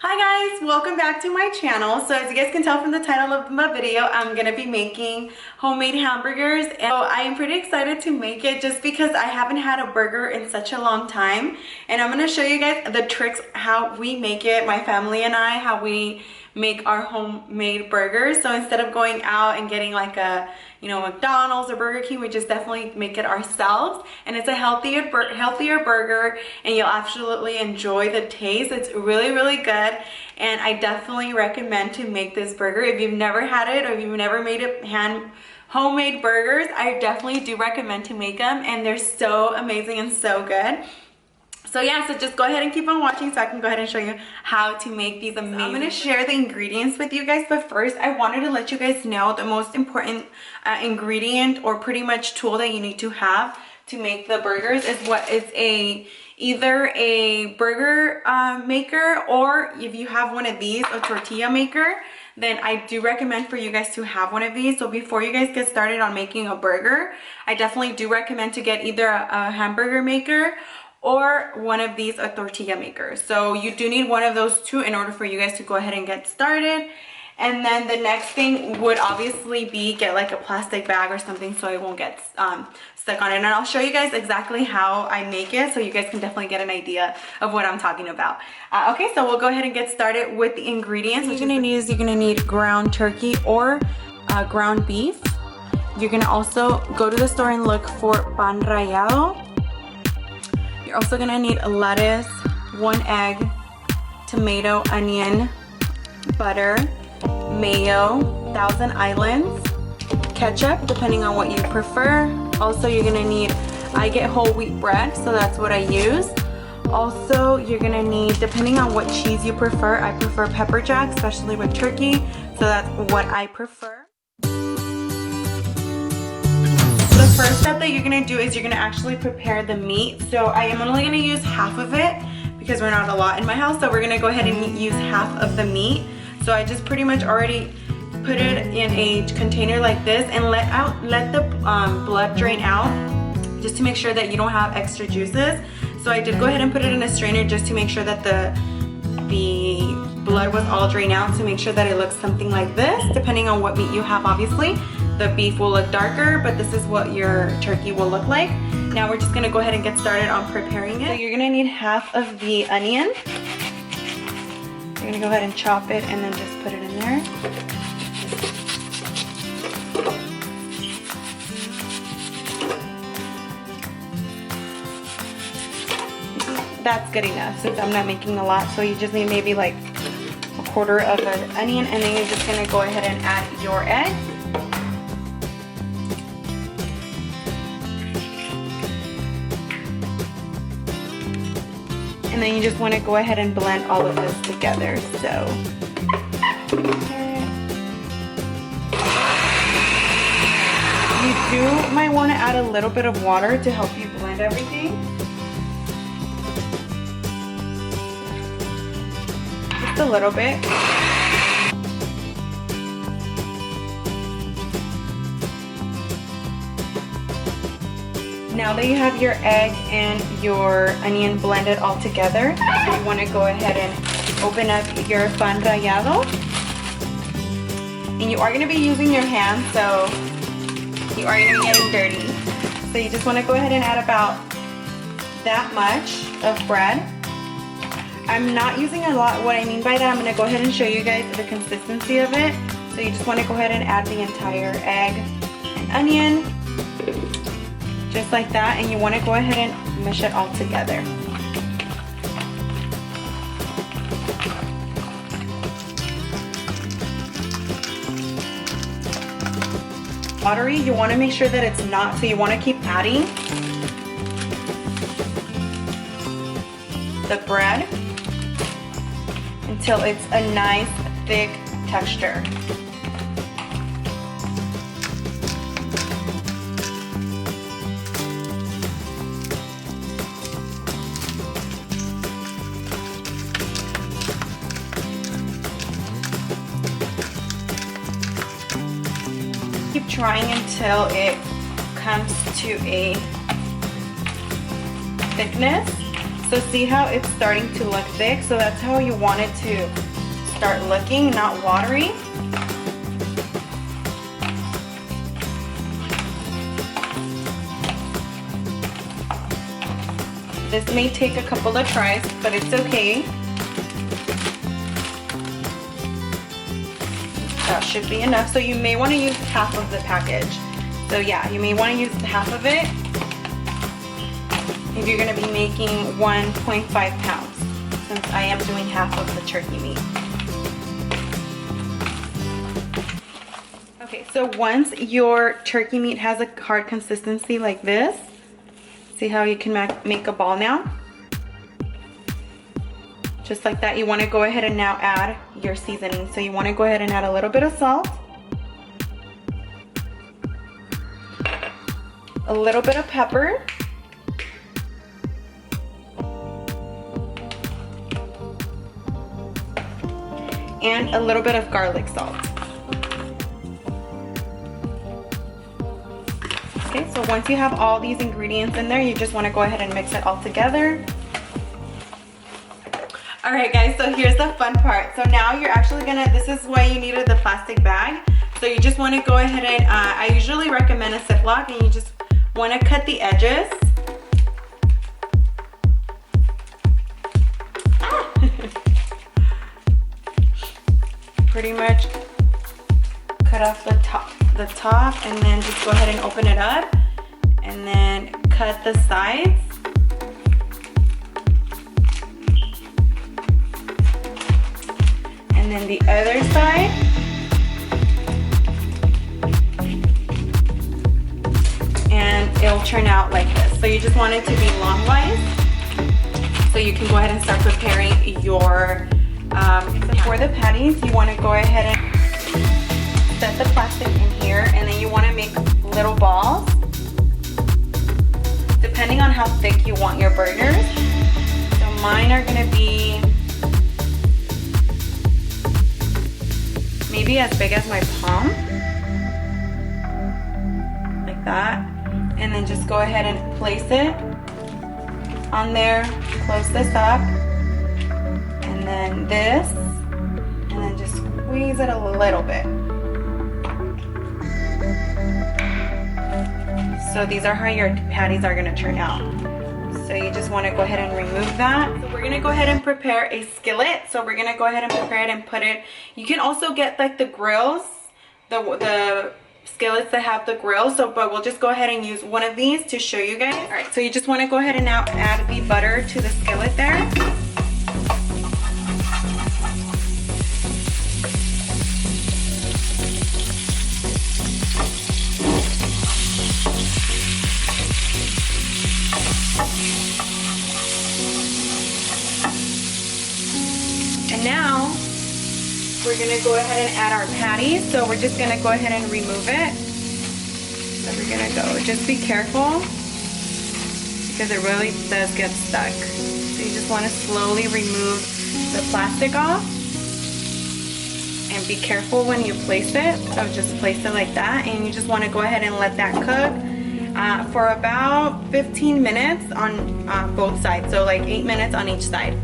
Hi guys, welcome back to my channel. So as you guys can tell from the title of my video, I'm gonna be making homemade hamburgers, and so I am pretty excited to make it just because I haven't had a burger in such a long time. And I'm gonna show you guys the tricks how we make it, my family and I, how we make our homemade burgers. So instead of going out and getting like a McDonald's or Burger King, we just definitely make it ourselves, and it's a healthier burger, and you'll absolutely enjoy the taste. It's really good, and I definitely recommend to make this burger. If you've never had it or if you've never made homemade burgers, I definitely do recommend to make them, and they're so amazing and so good. So yeah, so just go ahead and keep on watching so I can go ahead and show you how to make these amazing. I'm going to share the ingredients with you guys, but first I wanted to let you guys know the most important ingredient or pretty much tool that you need to have to make the burgers is either a burger maker, or if you have one of these, a tortilla maker, then I do recommend for you guys to have one of these. So before you guys get started on making a burger, I definitely do recommend to get either a hamburger maker or one of these, a tortilla maker. So you do need one of those two in order for you guys to go ahead and get started. And then the next thing would obviously be get like a plastic bag or something so it won't get stuck on it. And I'll show you guys exactly how I make it so you guys can definitely get an idea of what I'm talking about. Okay, so we'll go ahead and get started with the ingredients. What you're gonna need ground turkey or ground beef. You're gonna also go to the store and look for pan rallado. You're also gonna need lettuce, 1 egg, tomato, onion, butter, mayo, Thousand Islands, ketchup, depending on what you prefer. Also, you're gonna need, I get whole wheat bread, so that's what I use. Also, you're gonna need, depending on what cheese you prefer, I prefer pepper jack, especially with turkey, so that's what I prefer. The first step that you're gonna do is you're gonna actually prepare the meat. So I am only gonna use half of it because we're not a lot in my house, so we're gonna go ahead and use half of the meat. So I just pretty much already put it in a container like this and let the blood drain out, just to make sure that you don't have extra juices. So I did go ahead and put it in a strainer just to make sure that the blood was all drained out, to make sure that it looks something like this. Depending on what meat you have, obviously the beef will look darker, but this is what your turkey will look like. Now we're just gonna go ahead and get started on preparing it. So you're gonna need half of the onion. You're gonna go ahead and chop it and then just put it in there. That's good enough since I'm not making a lot, so you just need maybe like a quarter of an onion, and then you're just gonna go ahead and add your egg. And then you just want to go ahead and blend all of this together. So you might want to add a little bit of water to help you blend everything. Just a little bit. Now that you have your egg and your onion blended all together, you want to go ahead and open up your pan rallado. And you are going to be using your hands, so you are going to be getting dirty. So you just want to go ahead and add about that much of bread. I'm not using a lot. What I mean by that, I'm going to go ahead and show you guys the consistency of it. So you just want to go ahead and add the entire egg and onion. Just like that, and you want to go ahead and mash it all together. Watery, you want to make sure that it's not, so you want to keep adding the bread until it's a nice thick texture. Keep trying until it comes to a thickness. So see how it's starting to look thick? So that's how you want it to start looking, not watery. This may take a couple of tries, but it's okay. That should be enough. So you may want to use half of the package. So yeah, you may want to use half of it if you're going to be making 1.5 pounds, since I am doing half of the turkey meat. Okay, so once your turkey meat has a hard consistency like this, see how you can make a ball now? Just like that, you want to go ahead and now add your seasoning. So you want to go ahead and add a little bit of salt, a little bit of pepper, and a little bit of garlic salt. Okay, so once you have all these ingredients in there, you just want to go ahead and mix it all together. Alright guys, so here's the fun part. So now you're actually gonna, this is why you needed the plastic bag. So you just want to go ahead and, I usually recommend a Ziploc, and you just want to cut the edges. Pretty much cut off the top, and then just go ahead and open it up, and then cut the sides. And then the other side. And it'll turn out like this. So you just want it to be longwise, so you can go ahead and start preparing your so for the patties, you want to go ahead and set the plastic in here, and then you want to make little balls depending on how thick you want your burgers. So mine are going to be maybe as big as my palm, like that. And then just go ahead and place it on there, close this up, and then this, and then just squeeze it a little bit. So these are how your patties are going to turn out. So you just want to go ahead and remove that. So we're going to go ahead and prepare a skillet. So we're going to go ahead and prepare it and put it, you can also get like the grills, the skillets that have the grill. So but we'll just go ahead and use one of these to show you guys. All right, so you just want to go ahead and now add the butter to the skillet there. And now we're going to go ahead and add our patties. So we're just going to go ahead and remove it. So we're going to go, just be careful because it really does get stuck. So you just want to slowly remove the plastic off, and be careful when you place it. So just place it like that, and you just want to go ahead and let that cook for about 15 minutes on both sides. So like 8 minutes on each side.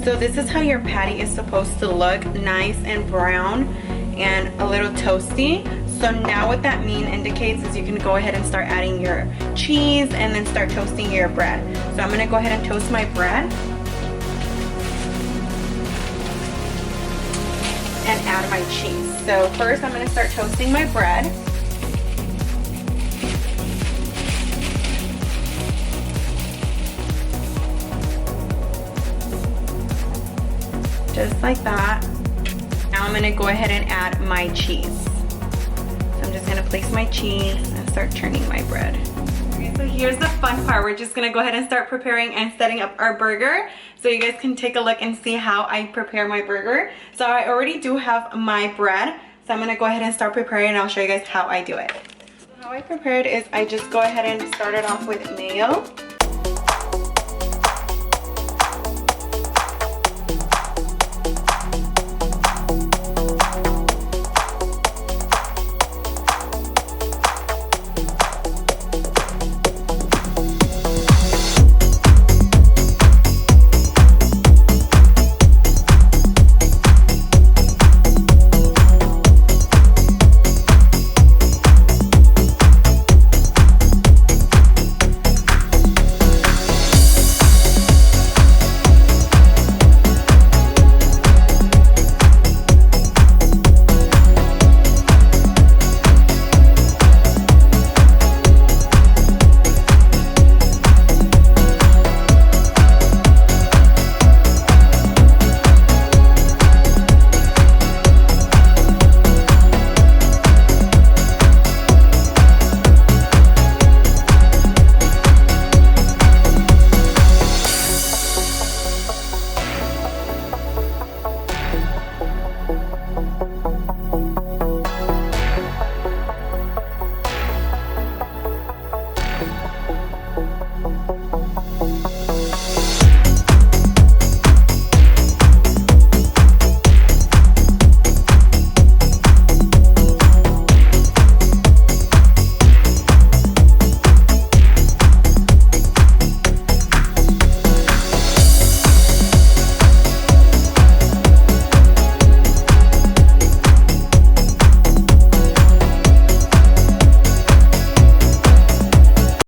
So this is how your patty is supposed to look, nice and brown and a little toasty. So now what that indicates is you can go ahead and start adding your cheese and then start toasting your bread. So I'm going to go ahead and toast my bread and add my cheese. So first I'm going to start toasting my bread. Just like that. Now I'm going to go ahead and add my cheese. So I'm just going to place my cheese and start turning my bread. Okay, so here's the fun part. We're just going to go ahead and start preparing and setting up our burger. So you guys can take a look and see how I prepare my burger. So I already do have my bread. So I'm going to go ahead and start preparing, and I'll show you guys how I do it. So how I prepare it is I just go ahead and start it off with mayo.